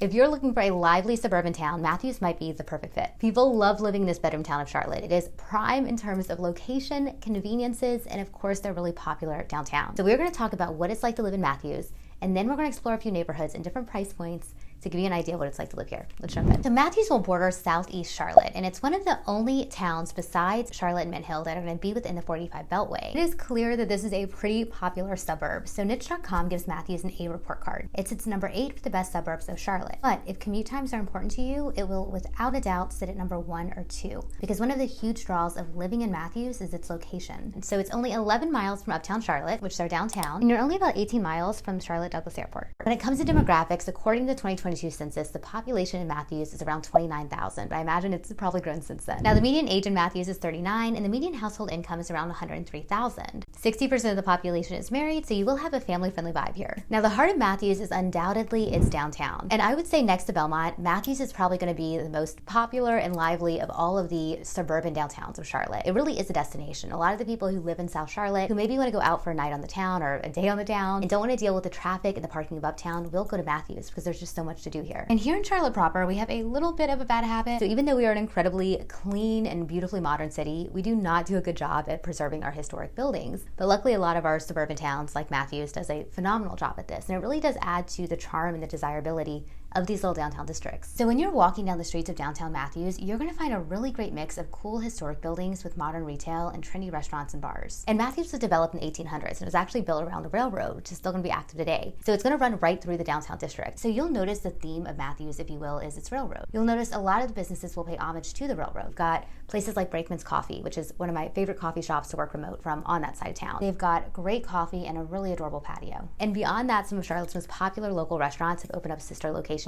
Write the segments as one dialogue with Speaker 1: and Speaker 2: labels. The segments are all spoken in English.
Speaker 1: If you're looking for a lively suburban town, Matthews might be the perfect fit. People love living in this bedroom town of Charlotte. It is prime in terms of location, conveniences, and of course, they're really popular downtown. So we're going to talk about what it's like to live in Matthews, and then we're going to explore a few neighborhoods and different price points to give you an idea of what it's like to live here. Let's jump in. So Matthews will border southeast Charlotte, and it's one of the only towns besides Charlotte and Mint Hill that are going to be within the 45 Beltway. It is clear that this is a pretty popular suburb, so niche.com gives Matthews an A report card. It's its number 8 for the best suburbs of Charlotte. But if commute times are important to you, it will without a doubt sit at number 1 or 2, because one of the huge draws of living in Matthews is its location. And so it's only 11 miles from uptown Charlotte, which is our downtown, and you're only about 18 miles from Charlotte Douglas Airport. When it comes to demographics, according to the 2022 census, the population in Matthews is around 29,000, but I imagine it's probably grown since then. Now, the median age in Matthews is 39, and the median household income is around 103,000. 60% of the population is married, so you will have a family-friendly vibe here. Now, the heart of Matthews is undoubtedly its downtown, and I would say next to Belmont, Matthews is probably going to be the most popular and lively of all of the suburban downtowns of Charlotte. It really is a destination. A lot of the people who live in South Charlotte, who maybe want to go out for a night on the town or a day on the town and don't want to deal with the traffic and the parking of uptown, will go to Matthews because there's just so much to do here. And here in Charlotte proper, we have a little bit of a bad habit. So even though we are an incredibly clean and beautifully modern city, we do not do a good job at preserving our historic buildings. But luckily, a lot of our suburban towns, like Matthews, does a phenomenal job at this. And it really does add to the charm and the desirability of these little downtown districts. So when you're walking down the streets of downtown Matthews, you're going to find a really great mix of cool historic buildings with modern retail and trendy restaurants and bars. And Matthews was developed in the 1800s, and it was actually built around the railroad, which is still going to be active today. So it's going to run right through the downtown district. So you'll notice the theme of Matthews, if you will, is its railroad. You'll notice a lot of the businesses will pay homage to the railroad. We've got places like Brakeman's Coffee, which is one of my favorite coffee shops to work remote from on that side of town. They've got great coffee and a really adorable patio. And beyond that, some of Charlotte's most popular local restaurants have opened up sister locations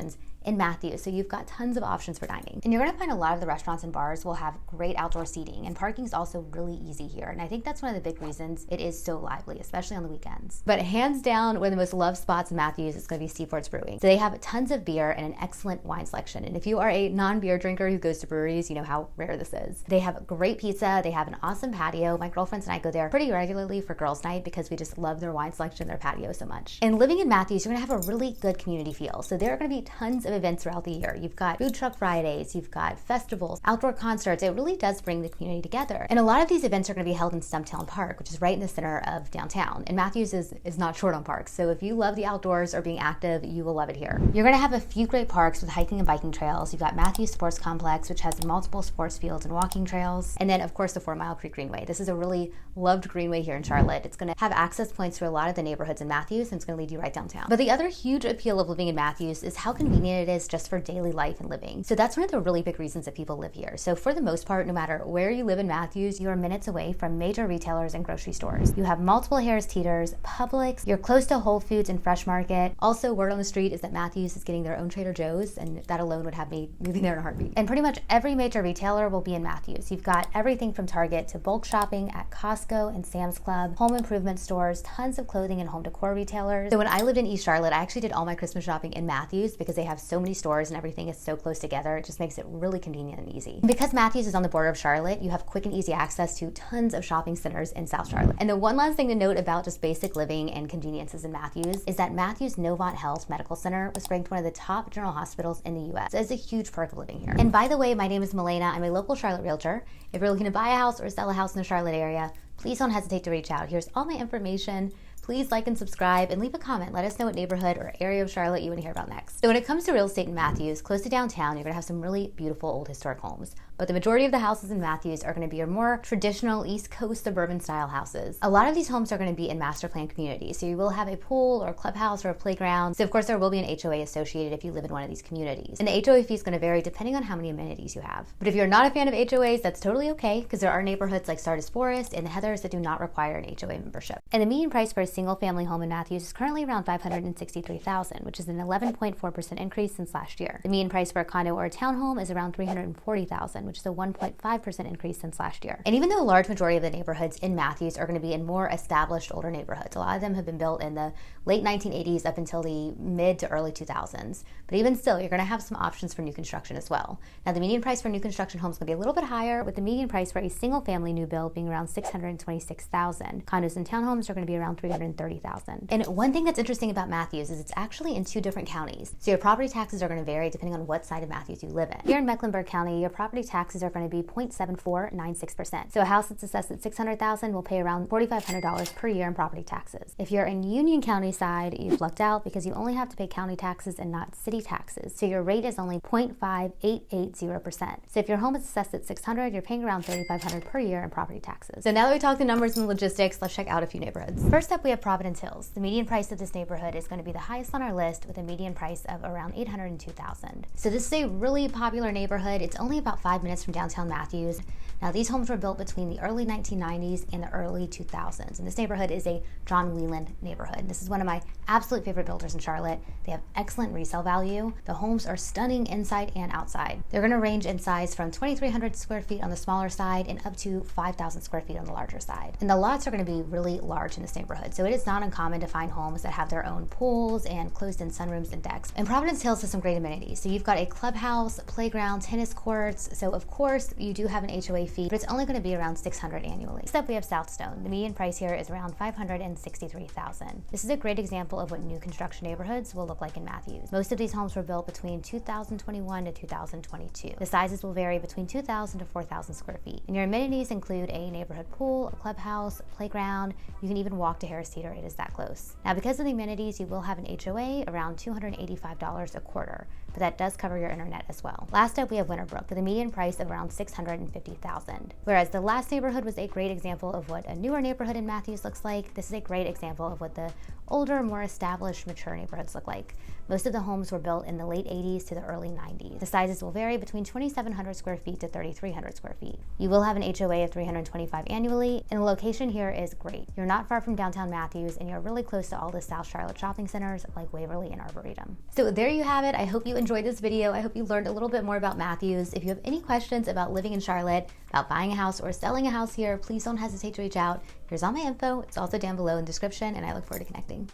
Speaker 1: in Matthews, so you've got tons of options for dining. And you're going to find a lot of the restaurants and bars will have great outdoor seating, and parking is also really easy here. And I think that's one of the big reasons it is so lively, especially on the weekends. But hands down, one of the most loved spots in Matthews is going to be Seafort's Brewing. So they have tons of beer and an excellent wine selection. And if you are a non-beer drinker who goes to breweries, you know how rare this is. They have great pizza. They have an awesome patio. My girlfriends and I go there pretty regularly for girls' night because we just love their wine selection, their patio so much. And living in Matthews, you're going to have a really good community feel. So there are going to be tons of events throughout the year. You've got food truck Fridays, you've got festivals, outdoor concerts. It really does bring the community together. And a lot of these events are going to be held in Stumptown Park, which is right in the center of downtown. And Matthews is not short on parks. So if you love the outdoors or being active, you will love it here. You're going to have a few great parks with hiking and biking trails. You've got Matthews Sports Complex, which has multiple sports fields and walking trails. And then, of course, the 4 Mile Creek Greenway. This is a really loved greenway here in Charlotte. It's going to have access points to a lot of the neighborhoods in Matthews, and it's going to lead you right downtown. But the other huge appeal of living in Matthews is how convenient it is just for daily life and living. So that's one of the really big reasons that people live here. So for the most part, no matter where you live in Matthews, you are minutes away from major retailers and grocery stores. You have multiple Harris Teeters, Publix, you're close to Whole Foods and Fresh Market. Also, word on the street is that Matthews is getting their own Trader Joe's, and that alone would have me moving there in a heartbeat. And pretty much every major retailer will be in Matthews. You've got everything from Target to bulk shopping at Costco and Sam's Club, home improvement stores, tons of clothing and home decor retailers. So when I lived in East Charlotte, I actually did all my Christmas shopping in Matthews because they have so many stores and everything is so close together. It just makes it really convenient and easy. And because Matthews is on the border of Charlotte, you have quick and easy access to tons of shopping centers in South Charlotte. And the one last thing to note about just basic living and conveniences in Matthews is that Matthews Novant Health Medical Center was ranked one of the top general hospitals in the U.S. So it's a huge perk of living here. And by the way, my name is Milena. I'm a local Charlotte realtor. If you're looking to buy a house or sell a house in the Charlotte area, please don't hesitate to reach out. Here's all my information. Please like and subscribe and leave a comment. Let us know what neighborhood or area of Charlotte you want to hear about next. So when it comes to real estate in Matthews, close to downtown, you're going to have some really beautiful old historic homes. But the majority of the houses in Matthews are going to be your more traditional East Coast suburban style houses. A lot of these homes are going to be in master plan communities. So you will have a pool or a clubhouse or a playground. So of course there will be an HOA associated if you live in one of these communities. And the HOA fee is going to vary depending on how many amenities you have. But if you're not a fan of HOAs, that's totally okay, because there are neighborhoods like Sardis Forest and the Heathers that do not require an HOA membership. And the median price for a single family home in Matthews is currently around $563,000, which is an 11.4% increase since last year. The median price for a condo or a townhome is around $340,000, which is a 1.5% increase since last year. And even though a large majority of the neighborhoods in Matthews are going to be in more established older neighborhoods, a lot of them have been built in the late 1980s up until the mid to early 2000s. But even still, you're going to have some options for new construction as well. Now, the median price for new construction homes is going to be a little bit higher, with the median price for a single family new build being around $626,000. Condos and townhomes are going to be around $300,000. $230,000. And one thing that's interesting about Matthews is it's actually in 2 different counties. So your property taxes are going to vary depending on what side of Matthews you live in. Here in Mecklenburg County, your property taxes are going to be 0.7496%. So a house that's assessed at $600,000 will pay around $4,500 per year in property taxes. If you're in Union County side, you've lucked out because you only have to pay county taxes and not city taxes. So your rate is only 0.5880%. So if your home is assessed at $600,000, you're paying around $3,500 per year in property taxes. So now that we talked the numbers and logistics, let's check out a few neighborhoods. First up, we have Providence Hills. The median price of this neighborhood is going to be the highest on our list with a median price of around $802,000. So this is a really popular neighborhood. It's only about 5 minutes from downtown Matthews. Now these homes were built between the early 1990s and the early 2000s. And this neighborhood is a John Whelan neighborhood. This is one of my absolute favorite builders in Charlotte. They have excellent resale value. The homes are stunning inside and outside. They're going to range in size from 2,300 square feet on the smaller side and up to 5,000 square feet on the larger side. And the lots are going to be really large in this neighborhood. So it is not uncommon to find homes that have their own pools and closed-in sunrooms and decks. And Providence Hills has some great amenities. So you've got a clubhouse, playground, tennis courts. So of course you do have an HOA fee, but it's only going to be around $600 annually. Next up, we have Southstone. The median price here is around $563,000. This is a great example of what new construction neighborhoods will look like in Matthews. Most of these homes were built between 2021 to 2022. The sizes will vary between 2,000 to 4,000 square feet. And your amenities include a neighborhood pool, a clubhouse, playground. You can even walk to Harris Teeter. It is that close. Now, because of the amenities, you will have an HOA around $285 a quarter, but that does cover your internet as well. Last up, we have Winterbrooke with a median price of around $650,000. Whereas the last neighborhood was a great example of what a newer neighborhood in Matthews looks like, this is a great example of what the older, more established, mature neighborhoods look like. Most of the homes were built in the late 80s to the early 90s. The sizes will vary between 2,700 square feet to 3,300 square feet. You will have an HOA of $325 annually, and the location here is great. You're not far from downtown Matthews, and you're really close to all the South Charlotte shopping centers like Waverly and Arboretum. So there you have it. I hope you enjoyed this video. I hope you learned a little bit more about Matthews. If you have any questions about living in Charlotte, about buying a house or selling a house here, please don't hesitate to reach out. Here's all my info. It's also down below in the description, and I look forward to connecting.